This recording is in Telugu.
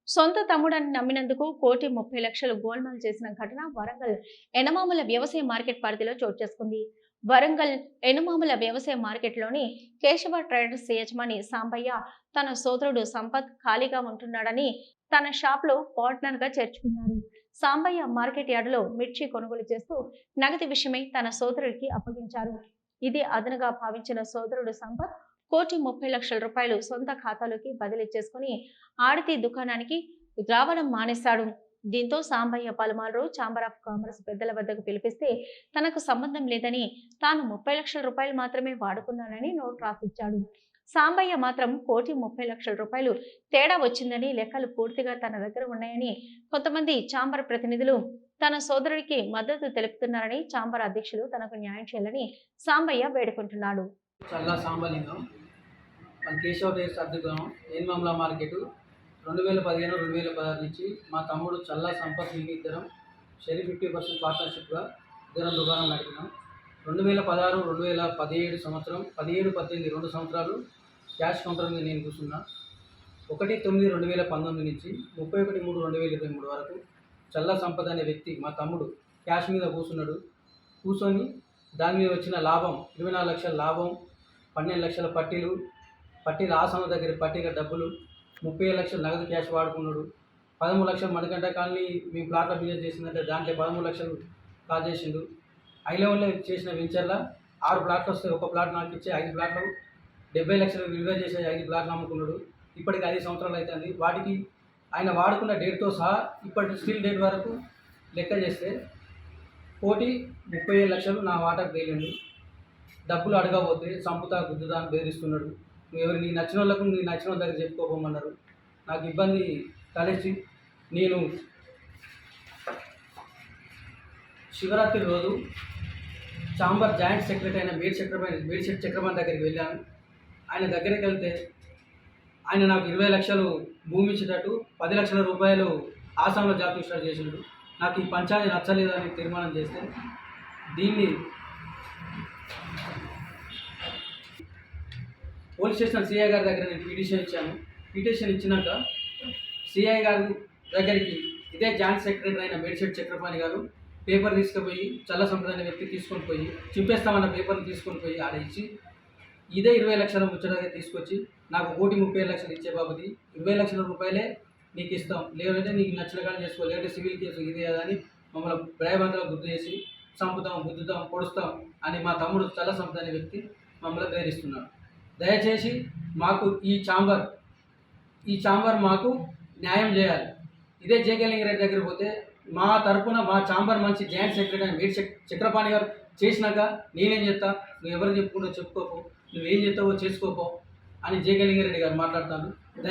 సొంత తమ్ముడని నమ్మినందుకు 1,30,00,000 గోల్మాల్ చేసిన ఘటన వరంగల్ ఎనమాముల వ్యవసాయ మార్కెట్ పరిధిలో చోటు చేసుకుంది. వరంగల్ ఎనుమాముల వ్యవసాయ మార్కెట్లోని కేశవ ట్రేడర్స్ యజమాని సాంబయ్య తన సోదరుడు సంపత్ ఖాళీగా ఉంటున్నాడని తన షాప్లో పార్ట్నర్గా చేర్చుకున్నారు. సాంబయ్య మార్కెట్ యార్డులో మిర్చి కొనుగోలు చేస్తూ నగదు విషయమై తన సోదరుడికి అప్పగించారు. ఇది అదనుగా భావించిన సోదరుడు సంపత్ 1,30,00,000 రూపాయలు సొంత ఖాతాలోకి బదిలీ చేసుకుని ఆడితి దుకాణానికి రావడం మానేశాడు. దీంతో సాంబయ్య పలుమార్లు ఛాంబర్ ఆఫ్ కామర్స్ పెద్దల వద్దకు పిలిపిస్తే తనకు సంబంధం లేదని, తాను 30,00,000 రూపాయలు మాత్రమే వాడుకున్నానని నోట్ రాసిచ్చాడు. సాంబయ్య మాత్రం 1,30,00,000 రూపాయలు తేడా వచ్చిందని, లెక్కలు పూర్తిగా తన దగ్గర ఉన్నాయని కొంతమంది ఛాంబర్ ప్రతినిధులు తన సోదరుడికి మద్దతు తెలుపుతున్నారని ఛాంబర్ అధ్యక్షులు తనకు న్యాయం చేయాలని సాంబయ్య వేడుకుంటున్నాడు. చల్లా సాంబలింగం మన కేశవ టేస్ట్ అద్దెగం ఎన్మమ్లా మార్కెట్ 2015-2016 నుంచి మా తమ్ముడు చల్లా సంపత్ ఇద్దరం షరీ 50% పార్ట్నర్షిప్గా ఇద్దరం దుకాణం నడిపినాం. 2016-2017 సంవత్సరం 17-18 2 సంవత్సరాలు క్యాష్ కౌంటర్ మీద నేను కూర్చున్నా. 1/9/2019 నుంచి 31/3/2023 వరకు చల్లా సంపత్ అనే వ్యక్తి మా తమ్ముడు క్యాష్ మీద కూర్చొని దాని మీద వచ్చిన లాభం 24 లక్షల లాభం, 12 లక్షల పట్టీలు ఆ సంస్థ దగ్గర పట్టీల డబ్బులు, 30 లక్షల నగదు క్యాష్ వాడుకున్నాడు. 13 లక్షలు మణికంఠ కాలనీ మేము ప్లాట్ల బిజినెస్ చేసిందంటే దాంట్లో 13 లక్షలు కాల్ చేసిండు. హై లెవెల్లో చేసిన వెంచర్లో 6 ప్లాట్లు వస్తే ఒక ప్లాట్ నాకు ఇచ్చే 5 ప్లాట్లు 70 లక్షలు విలువ చేసే 5 ప్లాట్లు అమ్ముకున్నాడు. ఇప్పటికి 5 సంవత్సరాలు అవుతుంది. వాటికి ఆయన వాడుకున్న డేట్తో సహా ఇప్పటి స్టిల్ డేట్ వరకు లెక్క చేస్తే 1,37,00,000 నా వాటాకు తేలిండు. డబ్బులు అడగబోతే చంపుతా గుద్దుతా అని బెదిరిస్తున్నాడు. నువ్వు నీ నచ్చిన వాళ్ళకు నీ నచ్చిన వాళ్ళ దగ్గర చెప్పుకోపోమన్నారు. నాకు ఇబ్బంది తలెత్తి నేను శివరాత్రి రోజు ఛాంబర్ జాయింట్ సెక్రటరీ అయిన మేడిశెట్టి చక్రపాణి దగ్గరికి వెళ్ళాను. ఆయన దగ్గరికి వెళ్తే ఆయన నాకు 20 లక్షలు భూమి ఇచ్చేటట్టు 10 లక్షల రూపాయలు ఆసాంలో జాబ్ స్టార్ట్ చేసిండు. నాకు ఈ పంచాయతీ నచ్చలేదని తీర్మానం చేస్తే దీన్ని పోలీస్ స్టేషన్ సిఐ గారి దగ్గర నేను పిటిషన్ ఇచ్చాను. పిటిషన్ ఇచ్చినాక సిఐ గారి దగ్గరికి ఇదే జాయింట్ సెక్రటరీ అయిన మేడిశెట్టి చక్రపాణి గారు పేపర్ తీసుకుపోయి చల్ల సంపద అనే వ్యక్తి తీసుకొని పోయి చింపేస్తామన్న పేపర్ని తీసుకొని పోయి ఆడ ఇచ్చి ఇదే 20 లక్షల ముచ్చటగా తీసుకొచ్చి నాకు 1,30,00,000 ఇచ్చే బాబుది 20 లక్షల రూపాయలే నీకు ఇస్తాం, లేదంటే నీకు నచ్చిన కానీ చేసుకో, లేదంటే సివిల్ కేసు ఇదే అని మమ్మల్ని భయబంధంగా గుర్తు చేసి చంపుతాం, గుద్దుతాం, పొడుస్తాం అని మా తమ్ముడు చల్ల సంపద అనే వ్యక్తి మమ్మల్ని బెదిరిస్తున్నాడు. దయచేసి మాకు ఈ ఛాంబర్ మాకు న్యాయం చేయాలి. ఇదే జేకే లింగారెడ్డి దగ్గర పోతే మా తరపున మా ఛాంబర్ మంచి జాయింట్ సెక్రటరీ అని మేడిశెట్టి చక్రపాణి గారు చేసినాక నేనేం చెప్తా, నువ్వు ఎవరు చెప్పుకుంటో చెప్పుకోపో, నువ్వేం చేస్తావో చేసుకోపో అని జేకే లింగారెడ్డి గారు మాట్లాడతాను.